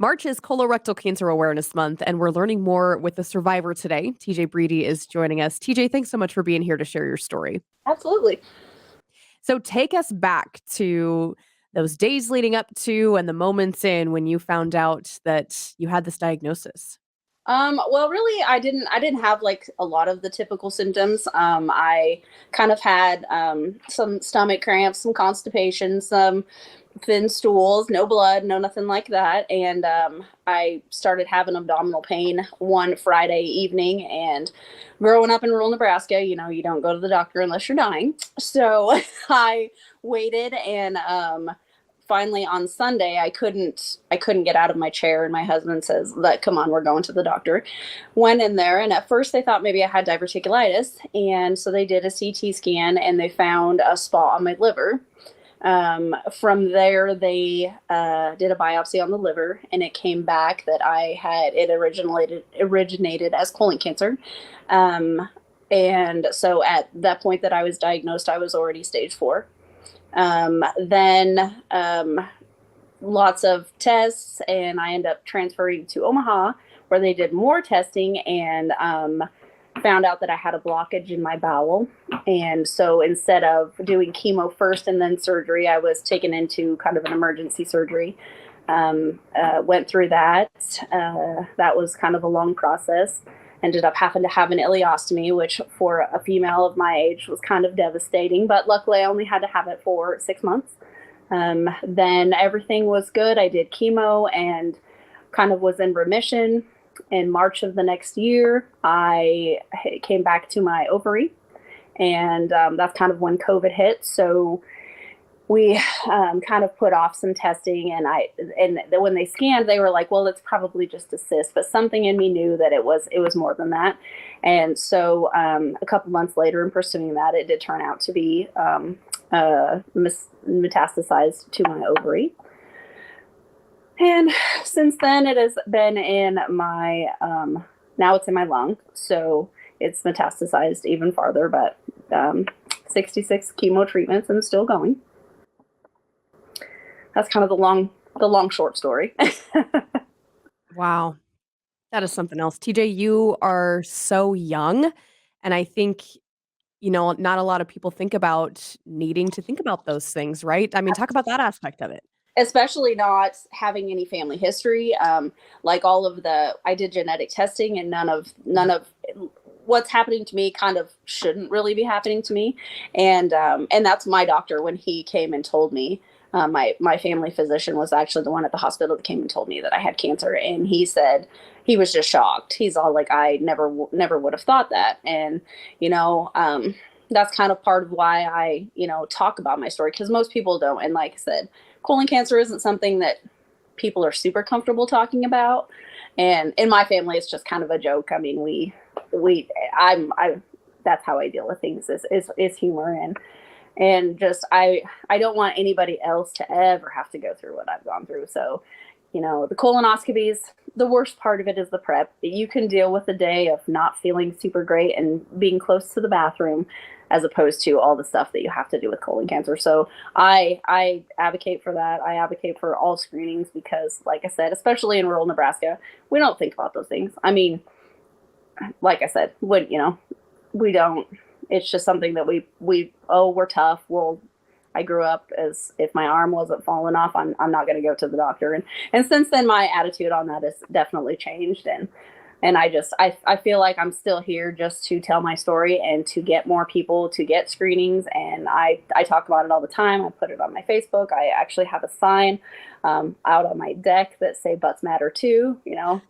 March is Colorectal Cancer Awareness Month, and we're learning more with the survivor today. TJ Brede is joining us. TJ, thanks so much for being here to share your story. Absolutely. So take us back to those days leading up to and the moments in when you found out that you had this diagnosis. Well, really, I didn't have like a lot of the typical symptoms. I kind of had some stomach cramps, some constipation, some thin stools, no blood, no nothing like that. And I started having abdominal pain one Friday evening. And growing up in rural Nebraska, you don't go to the doctor unless you're dying. So I waited and finally on Sunday, I couldn't get out of my chair, and my husband says, come on, we're going to the doctor. Went in there, and at first they thought maybe I had diverticulitis, and so they did a CT scan, and they found a spot on my liver. From there, they did a biopsy on the liver, and it came back that it originated as colon cancer. And so at that point that I was diagnosed, I was already stage 4. Then lots of tests, and I ended up transferring to Omaha, where they did more testing and found out that I had a blockage in my bowel. And so instead of doing chemo first and then surgery, I was taken into kind of an emergency surgery. Went through that. That was kind of a long process. Ended up having to have an ileostomy, which for a female of my age was kind of devastating, but luckily I only had to have it for 6 months. Then everything was good. I did chemo and kind of was in remission. In March of the next year, I came back to my ovary, and that's kind of when COVID hit. So we kind of put off some testing, and when they scanned, they were like, well, it's probably just a cyst, but something in me knew that it was more than that. And so a couple months later, in pursuing that, it did turn out to be metastasized to my ovary. And since then, it has been in my, now it's in my lung, so it's metastasized even farther, but 66 chemo treatments and still going. That's kind of the long short story. Wow. That is something else. TJ, you are so young. And I think, not a lot of people think about needing to think about those things, right? I mean, talk about that aspect of it. Especially not having any family history. Like I did genetic testing, and none of what's happening to me kind of shouldn't really be happening to me. And that's my doctor when he came and told me. My family physician was actually the one at the hospital that came and told me that I had cancer. And he said he was just shocked. He's all like, I never would have thought that. And, that's kind of part of why I, talk about my story, because most people don't. And like I said, colon cancer isn't something that people are super comfortable talking about. And in my family, it's just kind of a joke. I mean, that's how I deal with things is humor. And just, I don't want anybody else to ever have to go through what I've gone through. So, the colonoscopies, the worst part of it is the prep. You can deal with a day of not feeling super great and being close to the bathroom, as opposed to all the stuff that you have to do with colon cancer. So I advocate for that. I advocate for all screenings because, like I said, especially in rural Nebraska, we don't think about those things. I mean, like I said, we don't. It's just something that we're tough. Well, I grew up as if my arm wasn't falling off, I'm not going to go to the doctor. And since then, my attitude on that has definitely changed. And I feel like I'm still here just to tell my story and to get more people to get screenings. And I talk about it all the time. I put it on my Facebook. I actually have a sign out on my deck that say butts matter too,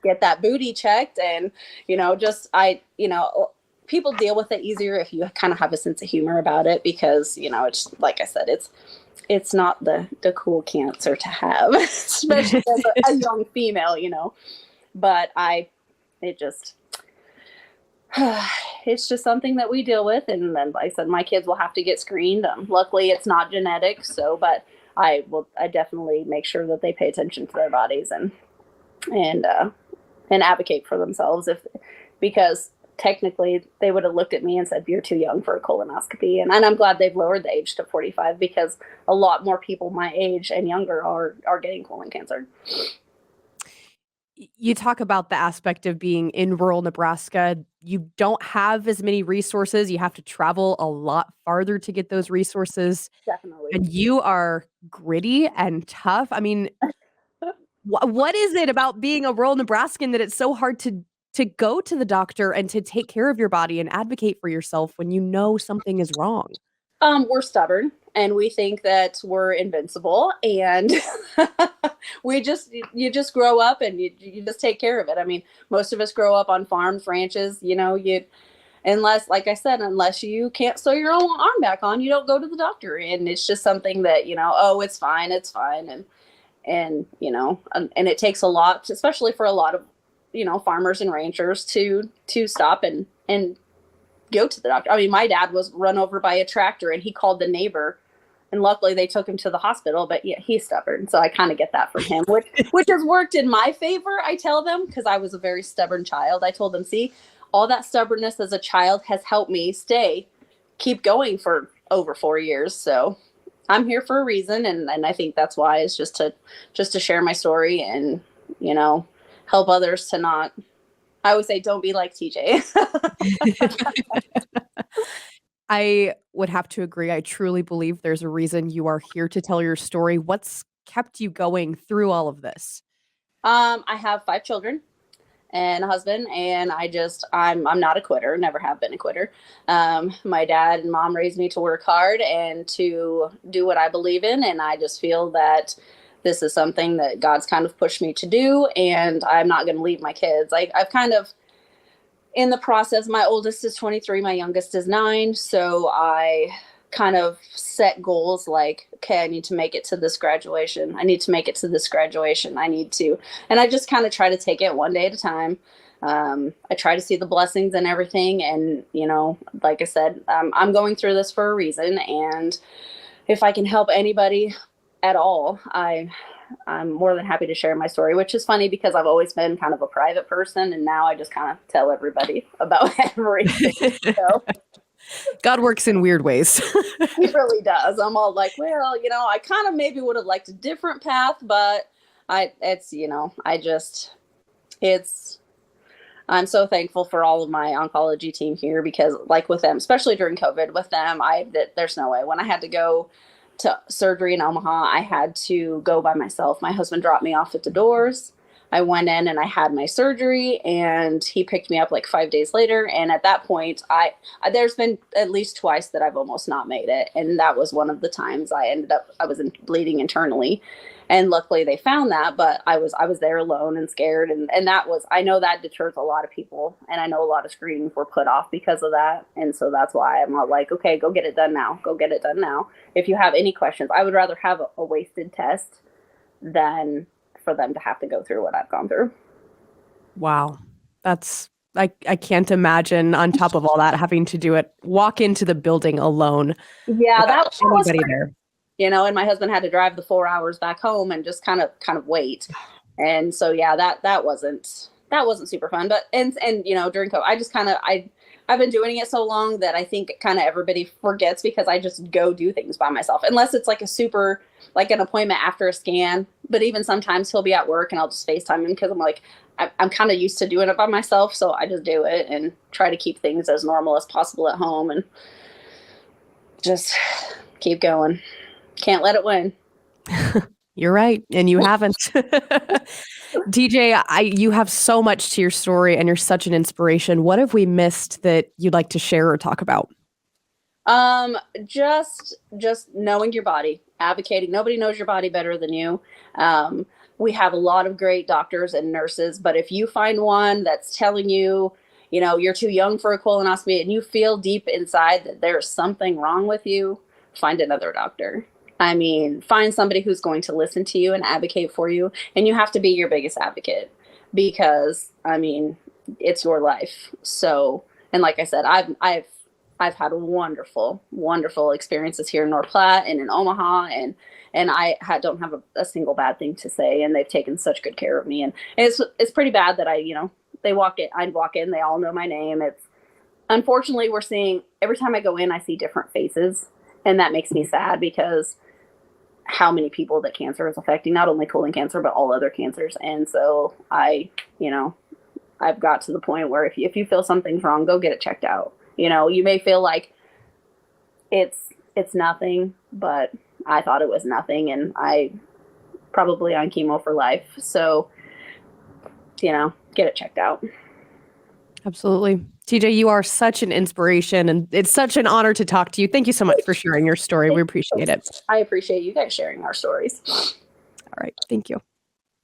get that booty checked. And, people deal with it easier if you kind of have a sense of humor about it, because, it's like I said, it's not the cool cancer to have, especially as a young female, but it's just something that we deal with. And then, like I said, my kids will have to get screened. Luckily it's not genetic. So, but I definitely make sure that they pay attention to their bodies and advocate for themselves because technically they would have looked at me and said, you're too young for a colonoscopy. And I'm glad they've lowered the age to 45 because a lot more people my age and younger are getting colon cancer. You talk about the aspect of being in rural Nebraska. You don't have as many resources. You have to travel a lot farther to get those resources, Definitely. and you are gritty and tough. I mean, what is it about being a rural Nebraskan that it's so hard to go to the doctor and to take care of your body and advocate for yourself when you know something is wrong? We're stubborn and we think that we're invincible, and you just grow up and you just take care of it. I mean, most of us grow up on farms, ranches, you unless, like I said, unless you can't sew your own arm back on, you don't go to the doctor. And it's just something that, oh, it's fine. And it takes a lot, especially for a lot of, farmers and ranchers to stop and go to the doctor. I mean, my dad was run over by a tractor and he called the neighbor, and luckily they took him to the hospital, but yeah, he's stubborn. So I kind of get that from him, which has worked in my favor. I tell them, because I was a very stubborn child. I told them, see, all that stubbornness as a child has helped me keep going for over 4 years. So I'm here for a reason. And I think that's why, is just to share my story and, help others to not, I always say, don't be like TJ. I would have to agree. I truly believe there's a reason you are here to tell your story. What's kept you going through all of this? I have 5 children and a husband, and I'm not a quitter, never have been a quitter. My dad and mom raised me to work hard and to do what I believe in, and I just feel that this is something that God's kind of pushed me to do, and I'm not going to leave my kids. I've kind of, in the process, my oldest is 23, my youngest is 9, so I kind of set goals like, okay, I need to make it to this graduation. I need to make it to this graduation. I need to. And I just kind of try to take it one day at a time. I try to see the blessings and everything. And, like I said, I'm going through this for a reason. And if I can help anybody at all, I'm more than happy to share my story, which is funny because I've always been kind of a private person. And now I just kind of tell everybody about everything. So. God works in weird ways. He really does. I'm all like, well, I kind of maybe would have liked a different path, but I'm so thankful for all of my oncology team here, because like with them, especially during COVID with them, there's no way. When I had to go to surgery in Omaha, I had to go by myself. My husband dropped me off at the doors. I went in and I had my surgery, and he picked me up like 5 days later. And at that point, there's been at least twice that I've almost not made it. And that was one of the times I was bleeding internally. And luckily they found that, but I was there alone and scared. And I know that deters a lot of people. And I know a lot of screenings were put off because of that. And so that's why I'm not like, okay, go get it done now. Go get it done now. If you have any questions, I would rather have a wasted test than for them to have to go through what I've gone through. Wow. I can't imagine, on top of all that, having to walk into the building alone. Yeah, that was anybody there. And my husband had to drive the 4 hours back home and just kind of wait. And so, yeah, that wasn't super fun. But, and during COVID, I just I've been doing it so long that I think kind of everybody forgets, because I just go do things by myself, unless it's like like an appointment after a scan. But even sometimes he'll be at work and I'll just FaceTime him, because I'm like, I'm kind of used to doing it by myself. So I just do it and try to keep things as normal as possible at home and just keep going. Can't let it win. You're right. And you haven't. DJ, you have so much to your story, and you're such an inspiration. What have we missed that you'd like to share or talk about? Just knowing your body, advocating. Nobody knows your body better than you. We have a lot of great doctors and nurses, but if you find one that's telling you, you're too young for a colonoscopy, and you feel deep inside that there's something wrong with you, find another doctor. I mean, find somebody who's going to listen to you and advocate for you. And you have to be your biggest advocate, because, I mean, it's your life. So, and like I said, I've had wonderful, wonderful experiences here in North Platte and in Omaha, and I don't have a single bad thing to say. And they've taken such good care of me. And it's pretty bad that I'd walk in, they all know my name. Unfortunately, we're seeing, every time I go in, I see different faces. And that makes me sad, because how many people that cancer is affecting, not only colon cancer, but all other cancers. And so I've got to the point where if you feel something's wrong, go get it checked out. You may feel like it's nothing, but I thought it was nothing, and I probably on chemo for life. So, get it checked out. Absolutely. TJ, you are such an inspiration, and it's such an honor to talk to you. Thank you so much for sharing your story. We appreciate it. I appreciate you guys sharing our stories. All right. Thank you.